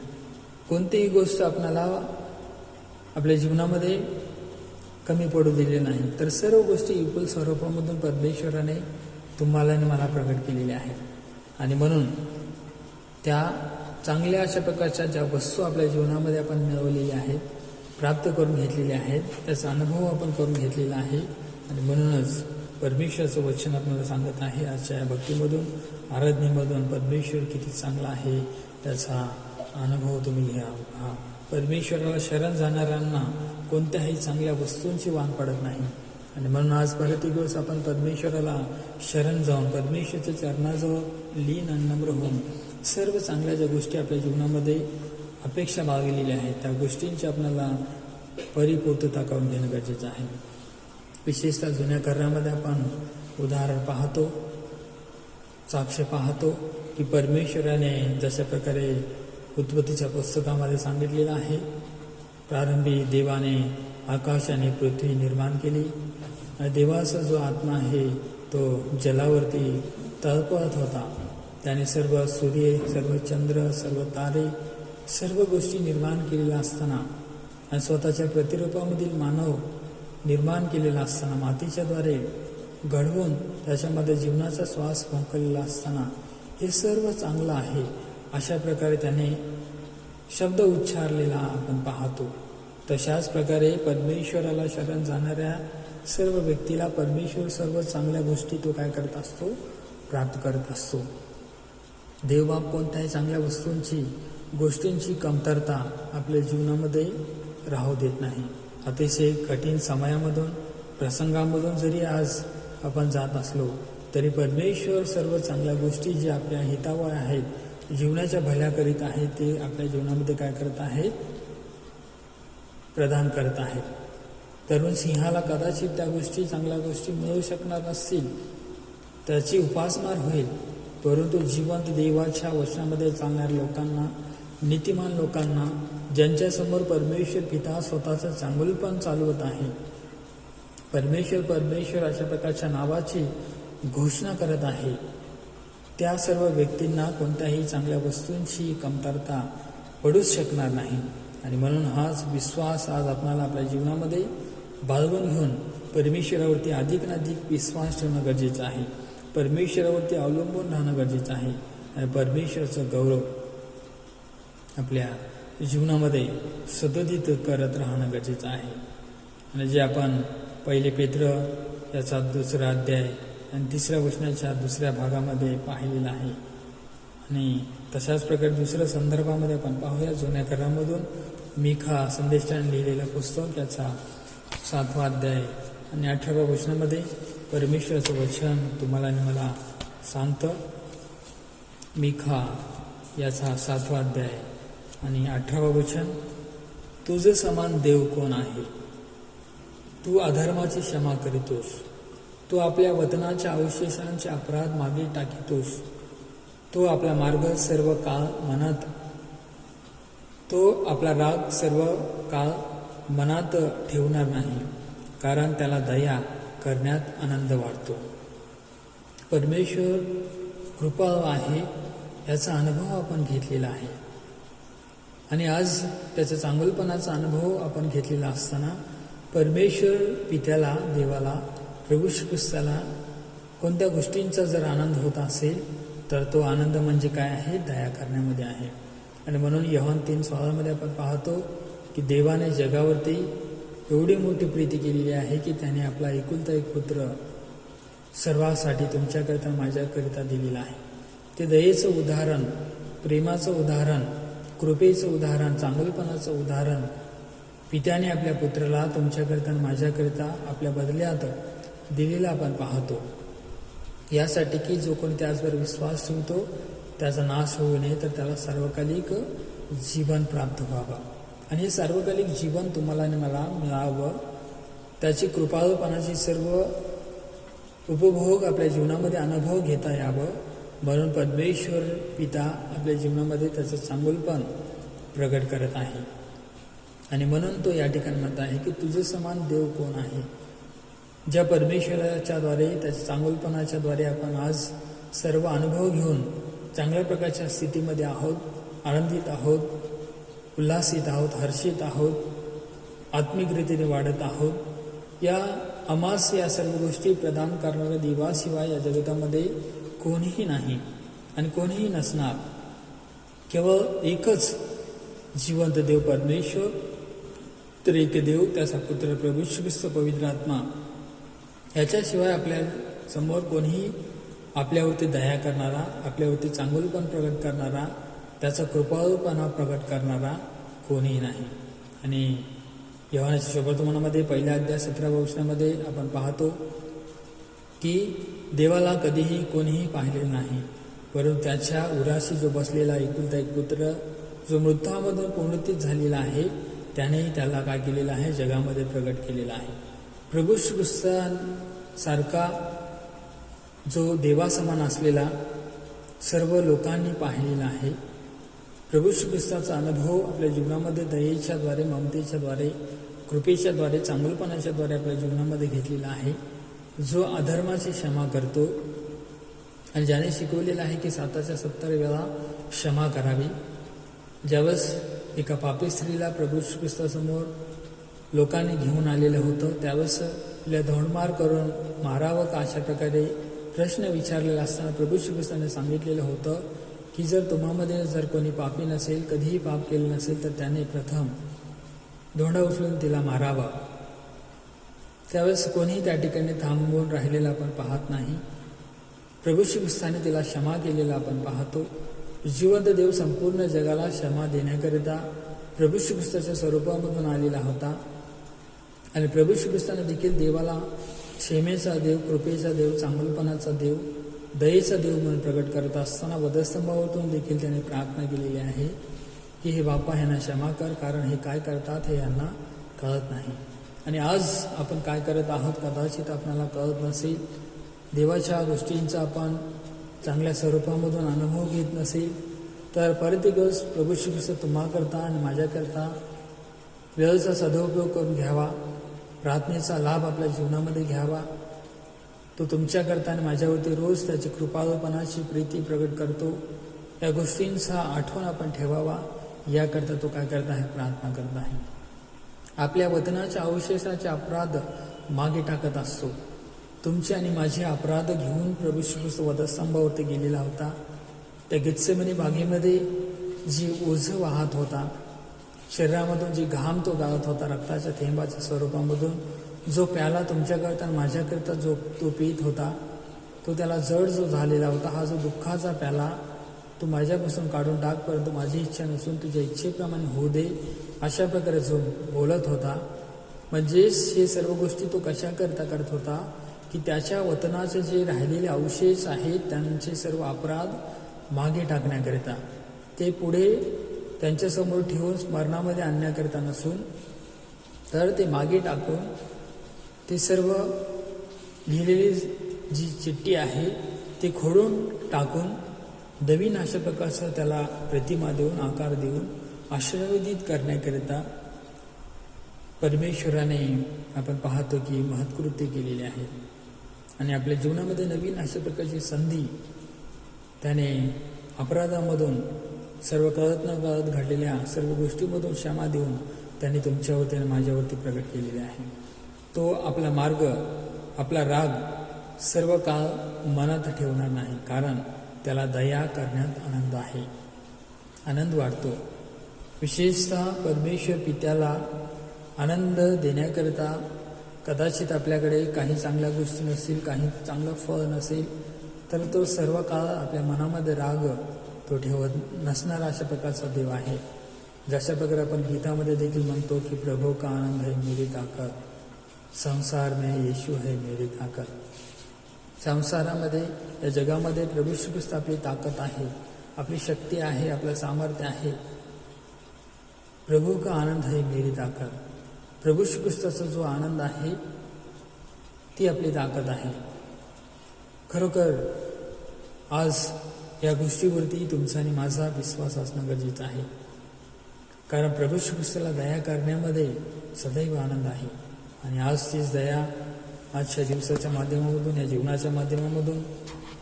कोणतीही गोष्ट आपल्याला आपल्या जीवनामध्ये कमी पडू दिली नाही. तर सर्व गोष्टी विपुल स्वरूपामधून परमेश्वराने तुम्हाला आणि मला प्रगट केलेल्या आहेत. आणि म्हणून त्या चांगल्या अशा प्रकारच्या ज्या वस्तू आपल्या जीवनामध्ये आपण मिळवलेल्या आहेत, प्राप्त करून घेतलेल्या आहेत, त्याचा अनुभव आपण करून घेतलेला आहे. आणि म्हणूनच परमेश्वराचं वचन आपल्याला सांगत आहे, आजच्या या भक्तीमधून, आराधनेमधून परमेश्वर किती चांगला आहे त्याचा अनुभव तुम्ही घ्या. परमेश्वराला शरण जाणाऱ्यांना कोणत्याही चांगल्या वस्तूंची वाण पडत नाही. आणि म्हणून आज परत एक दिवस आपण परमेश्वराला शरण जाऊन परमेश्वराच्या चरणाजवळ लीन आणि नम्र होऊन सर्व चांगल्या ज्या गोष्टी आपल्या जीवनामध्ये अपेक्षा बाळगलेल्या आहेत त्या गोष्टींची आपल्याला परिपूर्तता करून घेणं गरजेचं आहे. विशेषतः जुन्या करारामध्ये आपण उदाहरण पाहतो, साक्ष पाहतो की परमेश्वराने जशा प्रकारे उत्पत्तीच्या पुस्तकामध्ये सांगितलेलं आहे, प्रारंभी देवाने आकाश आणि पृथ्वी निर्माण केली. आणि देवाचा जो आत्मा आहे तो जलावरती तळपळत होता. त्याने सर्व सूर्य, सर्व चंद्र, सर्व तारे, सर्व गोष्टी निर्माण केलेल्या असताना आणि स्वतःच्या प्रतिरूपामधील मानव निर्माण केलेला असताना, मातीच्याद्वारे घडवून त्याच्यामध्ये जीवनाचा श्वास फुंकलेला असताना हे सर्व चांगलं आहे अशा प्रकारे त्याने शब्द उच्चारलेला आपण पाहतो. तशाच प्रकारे परमेश्वराला शरण जाणाऱ्या सर्व व्यक्तीला परमेश्वर सर्व चांगल्या गोष्टी तो काय करत असतो, प्राप्त करत असतो. देवबाप कोणत्याही चांगल्या वस्तूंची, गोष्टींची कमतरता आपल्या जीवनामध्ये राहू देत नाही. अतिशय कठीण समयामधून, प्रसंगामधून जरी आज आपण जात असलो तरी परमेश्वर सर्व चांगल्या गोष्टी जे आपल्या हितावह आहेत, जीवनाच्या भल्याकरीत आहेत, ते आपल्या जीवनामध्ये काय करत आहेत, प्रदान करत आहेत. तरुण सिंहाला कदाचित त्या गोष्टी, चांगल्या गोष्टी मिळू शकणार नसतील, त्याची उपासमार होईल. परंतु जिवंत देवाच्या वचनामध्ये चालणाऱ्या लोकांना, नीतिमान लोकांना, ज्यांच्यासमोर परमेश्वर पिता स्वतःचं चांगुलपण चालवत आहे, परमेश्वर अशा प्रकारच्या नावाची घोषणा करत आहे, त्या सर्व व्यक्तींना कोणत्याही चांगल्या वस्तूंची कमतरता पडूच शकणार नाही. आणि म्हणून हाच विश्वास आज आपल्याला आपल्या जीवनामध्ये बाळगून घेऊन परमेश्वरावरती अधिक विश्वास ठेवणं गरजेचं आहे. परमेश्वरावरती अवलंबून राहणं गरजेचं आहे. आणि परमेश्वराचं गौरव आपल्या जीवनामध्ये सतत करत राहणं गरजेचं आहे. आणि जे आपण 1 पेत्र याचा 2 अध्याय आणि 3 वचनाच्या 2 भागामध्ये पाहिलेलं आहे. आणि तशाच प्रकारे दुसऱ्या संदर्भामध्ये आपण पाहूया, जुन्या करारामधून मिखा संदेशाने लिहिलेलं पुस्तक याचा 7वा अध्याय आणि 18व्या वचनामध्ये परमेश्वराचं वचन तुम्हाला आणि मला सांगतं. मिखा याचा 7वा अध्याय आणि 18वं वचन, तुझे समान देव कोण आहे? तू अधर्माची क्षमा करीतोस, तू आपल्या वतनाच्या अवशेषांचे अपराध मागे टाकितोस, तो आपला मार्ग सर्व काळ मनात तो आपला राग सर्व काळ मनात ठेवणार नाही, कारण त्याला दया करण्यात आनंद वाटतो. परमेश्वर कृपाळू आहे याचा अनुभव आपण घेतलेला आहे. आणि आज त्याच्या चांगुलपणाचा अनुभव आपण घेतलेला असताना परमेश्वर पित्याला, देवाला, प्रभू श्री ख्रिस्ताला कोणत्या गोष्टींचा जर आनंद होत असेल तर तो आनंद म्हणजे काय आहे? दया करण्यामध्ये आहे. आणि म्हणून योहान 3:16 आपण पाहतो की देवाने जगावरती एवढी मोठी प्रीती केलेली आहे की त्याने आपला एकुलता एक पुत्र सर्वांसाठी तुमच्याकरिता माझ्याकरिता दिलेला आहे. ते दयेचं उदाहरण, प्रेमाचं उदाहरण, कृपेचं उदाहरण, चांगलपणाचं उदाहरण पित्याने आपल्या पुत्राला तुमच्याकरिता माझ्याकरिता आपल्या बदल्यात दिलेला आपण पाहतो. यासाठी की जो कोणी त्याचवर विश्वास ठेवतो त्याचा नाश होऊ नये, तर त्याला सार्वकालिक जीवन प्राप्त व्हावं. आणि हे सार्वकालिक जीवन तुम्हाला आणि मला मिळावं, त्याची कृपाळूपणाची सर्व उपभोग आपल्या जीवनामध्ये अनुभव घेता यावं, म्हणून परमेश्वर पिता आपल्या जीवनामध्ये त्याचं चांगुलपण प्रगट करत आहे. आणि म्हणून तो या ठिकाणी म्हणत आहे की तुझे समान देव कोण आहे? ज्या परमेश्वराच्याद्वारे, त्याच्या चांगुलपणाच्याद्वारे आपण आज सर्व अनुभव घेऊन चांगल्या प्रकारच्या स्थितीमध्ये आहोत, आनंदित आहोत, उल्हासित आहोत, हर्षित आहोत, आत्मिक रीतीने वाढत आहोत. या आम्हास या सर्व गोष्टी प्रदान करणाऱ्या देवाशिवाय या जगतामध्ये कोणीही नाही आणि कोणीही नसणार. केवळ एकच जिवंत देव परमेश्वर, तर एक देव, त्याचा पुत्र प्रभू श्री ख्रिस्त पवित्र आत्मा, याच्याशिवाय आपल्या समोर कोणीही आपल्यावरती दया करणारा, आपल्यावरती चांगुलपण प्रगट करणारा, त्याचा कृपाळूपणा प्रगट करणारा कोणीही नाही. आणि योहानाच्या शुभवर्तमानामध्ये 1 अध्याय 17व्या वचनामध्ये आपण पाहतो की देवाला कधीही कोणीही पाहिलेलं नाही, परंतु त्याच्या उराशी जो बसलेला एकुलता एक पुत्र, जो मृत्यूमधून पुनरुत्थित झालेला आहे, त्यानेही त्याला काय केलेलं आहे? जगामध्ये प्रगट केलेला आहे. प्रभू श्री ख्रिस्तासारखा जो देवासमान असलेला सर्व लोकांनी पाहिलेला आहे. प्रभू श्री ख्रिस्ताचा अनुभव आपल्या जीवनामध्ये दयेच्याद्वारे, ममतेच्याद्वारे, कृपेच्याद्वारे, चांगुलपणाच्याद्वारे आपल्या जीवनामध्ये घेतलेला आहे. जो अधर्माची क्षमा करतो आणि ज्याने शिकवलेलं आहे की 7 वेळा क्षमा करावी. ज्यावेळेस एका पापी स्त्रीला प्रभू श्री ख्रिस्तासमोर लोकांनी घेऊन आलेलं होतं, त्यावेळेस तिला धोंडमार करून मारावं का अशा प्रकारे प्रश्न विचारलेला असताना प्रभू श्री ख्रिस्ताने सांगितलेलं होतं की जर तुम्हामध्ये जर कोणी पापी नसेल, कधीही पाप केलं नसेल, तर त्याने प्रथम धोंडा उचलून तिला मारावा. त्यावेळेस कोणीही त्या ठिकाणी थांबून राहिलेलं आपण पाहत नाही. प्रभू श्री ख्रिस्ताने तिला क्षमा केलेला आपण पाहतो. जिवंत देव संपूर्ण जगाला क्षमा देण्याकरिता प्रभू श्री ख्रिस्ताच्या स्वरूपामधून आलेला होता. आणि प्रभू श्री ख्रिस्ताने देखील देवाला क्षेमेचा देव, कृपेचा देव, चांगलपणाचा देव, दयेचा देव म्हणून प्रगट करत असताना वधस्तंभावरून देखील त्याने प्रार्थना केलेली आहे की हे बाप्पा, ह्यांना क्षमा कर, कारण हे काय करतात हे यांना कळत नाही. आणि आज आपण काय करत आहोत कदाचित आपल्याला कळत नसेल. देवाच्या गोष्टींचा आपण चांगल्या स्वरूपामधून अनुभव घेत नसेल, तर परत एक दिवस प्रभू श्री ख्रिस्त तुम्हाकरता आणि माझ्याकरता वेळेचा सदुपयोग करून घ्यावा. प्रार्थनेचा लाभ आपल्या जीवनामध्ये घ्यावा. तो तुमच्याकरता आणि माझ्यावरती रोज त्याची कृपाळूपणाची प्रीती प्रगट करतो. या गोष्टींचा आठवण आपण ठेवावा. याकरता तो काय करत आहे? प्रार्थना करत आहे. आपल्या वतनाच्या अवशेषाचे अपराध मागे टाकत असतो. तुमचे आणि माझे अपराध घेऊन प्रभू श्री ख्रिस्त वधस्तंभावरती गेलेला होता. त्या गेत्सेमनी बागेमध्ये जी ओझं वाहत होता, शरीरामधून जी घाम तो गाळत होता, रक्ताच्या थेंबाच्या स्वरूपामधून जो प्याला तुमच्याकरता आणि माझ्याकरता जो तो पीत होता, तो त्याला जड जो झालेला होता, हा जो दुःखाचा प्याला तू माझ्यापासून काढून टाक, परंतु माझी इच्छा नसून तुझ्या इच्छेप्रमाणे होऊ दे, अशा प्रकारे जो बोलत होता. म्हणजेच हे सर्व गोष्टी तो कशाकरता करत होता की त्याच्या वतनाचे जे राहिलेले अवशेष आहेत त्यांचे सर्व अपराध मागे टाकण्याकरिता, ते पुढे त्यांच्यासमोर ठेवून स्मरणामध्ये आणण्याकरिता नसून, तर ते मागे टाकून ते सर्व लिहिलेली जी चिठ्ठी आहे ती खोडून टाकून नवीन अशा प्रकारचं त्याला प्रतिमा देऊन, आकार देऊन आशीर्वादित करण्याकरिता परमेश्वराने आपण पाहतो की महत्कृत्य केलेले आहे. आणि आपल्या जीवनामध्ये नवीन अशा प्रकारची संधी त्याने अपराधामधून, सर्व कळत न कळत घडलेल्या सर्व गोष्टीमधून क्षमा देऊन त्याने तुमच्यावरती आणि माझ्यावरती प्रगट केलेले आहे. तो आपला मार्ग, आपला राग सर्व काळ मनात ठेवणार नाही, कारण त्याला दया करण्यात आनंद आहे, आनंद वाटतो. विशेषतः परमेश्वर पित्याला आनंद देण्याकरिता कदाचित आपल्याकडे काही चांगल्या गोष्टी नसतील, काही चांगलं फळ नसेल, तर तो सर्व काळ आपल्या मनामध्ये राग तो ठेवत नसणारा अशा प्रकारचा देव आहे. जशा प्रकारे आपण गीतामध्ये देखील म्हणतो की प्रभू का आनंद है मेरी ताकद, संसार में येशू है मेरी ताकद. संसारामध्ये, या जगामध्ये प्रभू येशू ख्रिस्त आपली ताकद आहे, आपली शक्ती आहे, आपलं सामर्थ्य आहे. प्रभू का आनंद है मेरी ताकद. प्रभू येशू ख्रिस्ताचा जो आनंद आहे ती आपली ताकद आहे. खरोखर आज या गोष्टीवरती तुमचा आणि माझा विश्वास असणं गरजेचं आहे, कारण प्रभू येशू ख्रिस्ताला दया करण्यामध्ये सदैव आनंद आहे. आणि आज तीच दया आजच्या दिवसाच्या माध्यमामधून, या जीवनाच्या माध्यमामधून,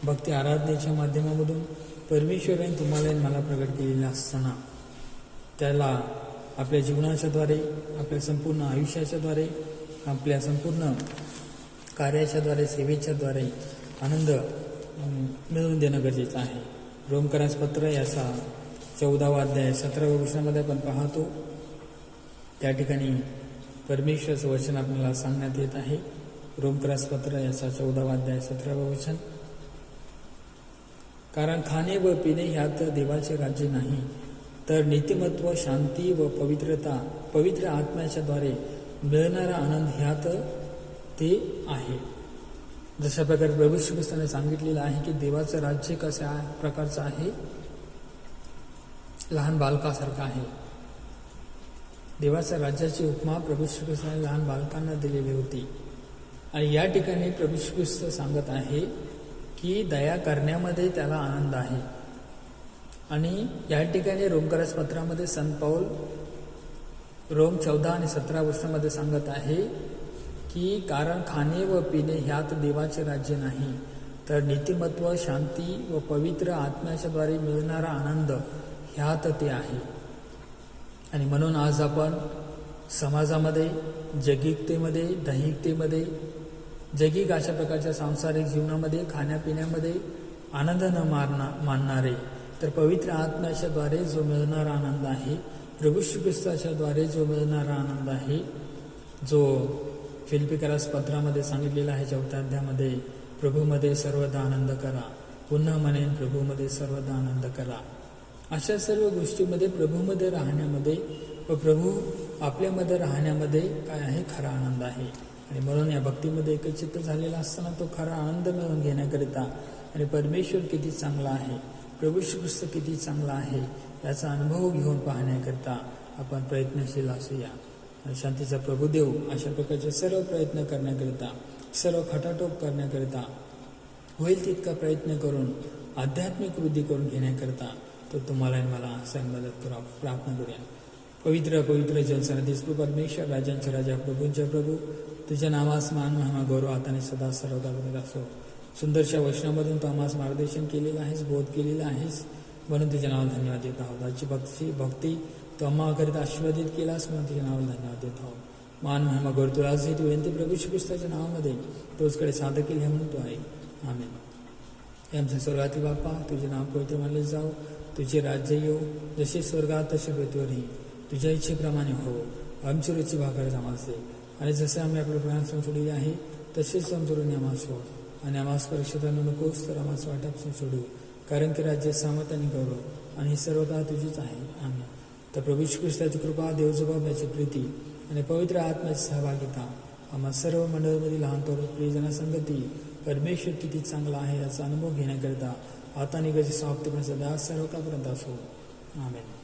भक्ती आराधनेच्या माध्यमामधून परमेश्वराने तुम्हाला आणि मला प्रगट केलेला असताना त्याला आपल्या जीवनाच्याद्वारे, आपल्या संपूर्ण आयुष्याच्याद्वारे, आपल्या संपूर्ण कार्याच्याद्वारे, सेवेच्याद्वारे आनंद मिळवून देणं गरजेचं आहे. रोमकरास पत्र याचा 14वा अध्याय 17व्या वचनामध्ये आपण पाहतो, त्या ठिकाणी परमेश्वराचं वचन आपल्याला सांगण्यात येत आहे. रोमकरास पत्र याचा 14वा अध्याय 17वं वचन. कारण खाणे व पिणे ह्यात देवाचे राज्य नाही, तर नीतिमत्व, शांती व पवित्रता, पवित्र आत्म्याच्या द्वारे मिळणारा आनंद ह्यात ते आहे. जशा प्रकारे प्रभू येशू ख्रिस्ताने सांगितलेलं आहे की देवाचं राज्य कशा प्रकारचं आहे, लहान बालकासारखं आहे. देवाच्या राज्याची उपमा प्रभू येशू ख्रिस्ताने लहान बालकांना दिलेली होती. आणि या ठिकाणी प्रभू येशू ख्रिस्त सांगत आहे की दया करण्यामध्ये त्याला आनंद आहे. आणि या ठिकाणी रोमकरास पत्रामध्ये संत पौल रोम 14 आणि 17 वचनामध्ये सांगत आहे की कारण खाणे व पिणे ह्यात देवाचे राज्य नाही, तर नीतिमत्व, शांती व पवित्र आत्म्याच्या द्वारे मिळणारा आनंद ह्यात ते आहे. आणि म्हणून आज आपण समाजामध्ये, जगिकतेमध्ये, दैहिकतेमध्ये, जगिक अशा प्रकारच्या सांसारिक जीवनामध्ये, खाण्यापिण्यामध्ये आनंद न मानणारे, तर पवित्र आत्म्याच्या द्वारे जो मिळणारा आनंद आहे, प्रभू येशू ख्रिस्ताच्या द्वारे जो मिळणारा आनंद आहे, जो फिलिप्पिकरास पत्रामध्ये सांगितलेला आहे 4थ्या अध्यायामध्ये, प्रभूमध्ये सर्वदा आनंद करा. पुन्हा म्हणेन प्रभूमध्ये सर्वदा आनंद करा. अशा सर्व गोष्टीमध्ये प्रभूमध्ये राहण्यामध्ये व प्रभू आपल्यामध्ये राहण्यामध्ये काय आहे, खरा आनंद आहे. आणि म्हणून या भक्तीमध्ये एकचित्त झालेला असताना तो खरा आनंद मिळवून घेण्याकरिता, आणि परमेश्वर किती चांगला आहे, प्रभू येशू ख्रिस्त किती चांगला आहे याचा अनुभव घेऊन पाहण्याकरिता आपण प्रयत्नशील असूया. शांतीचा प्रभुदेव अशा प्रकारचे सर्व प्रयत्न करण्याकरिता, सर्व खटाटोप करण्याकरिता, होईल तितका प्रयत्न करून आध्यात्मिक वृद्धी करून घेण्याकरिता तो तुम्हाला आणि मला संग मदत करा. प्रार्थना करूया. पवित्र पवित्र जलसनाधीश परमेश्वर, राजांच्या राजा, प्रभूंच्या प्रभू, तुझ्या नामास मान, महिमा, गौरव आता आणि सदा सर्वदा बघत असो. सुंदरशा वचनामधून तू आम्हाला मार्गदर्शन केलेलं आहेस, बोध केलेला आहेस, म्हणून तुझ्या नावाला धन्यवाद देत आहोत. आजची भक्ती तू आम्हाकरिता आशीर्वादित केलास, म्हणून तुझ्या नावाला धन्यवाद देत आहोत. मान, महिमा, गौरव तुला आज तू विनंती प्रभू येशू ख्रिस्ताच्या नावामध्ये तोचकडे सादर केली आहे, म्हणून तू आहे. आमेन. हे आमच्या स्वर्गातील बाप्पा, तुझे नाव पवित्र मानले जाओ, तुझे राज्य येऊ, जसे स्वर्गात तसे पृथ्वीवरही तुझ्या इच्छेप्रमाणे हो. आमची रोजची भाकर आम्हास दे, आणि जसे आम्ही आपल्या प्राणांपासून सोडले आहे तसेच आमच्याकडून आम्हाला सोड, आणि आम्हाला परीक्षेत आणू नकोस, तर आम्हाला वाटापासून सोडू, कारण की राज्य, सामर्थ आणि गौरव आणि ही सर्व काळ तुझीच आहे. आमेन. तर प्रभू येशू ख्रिस्ताची कृपा, देवजबाब याची प्रीती आणि पवित्र आत्म्याची सहभागिता आम्हा सर्व मंडळामधील लहान थोर प्रियजनासंगती परमेश्वर किती चांगला आहे याचा अनुभव घेण्याकरिता आता निघायची समाप्तीपर्यंत सदा सर्व काळपर्यंत असो. आमेन.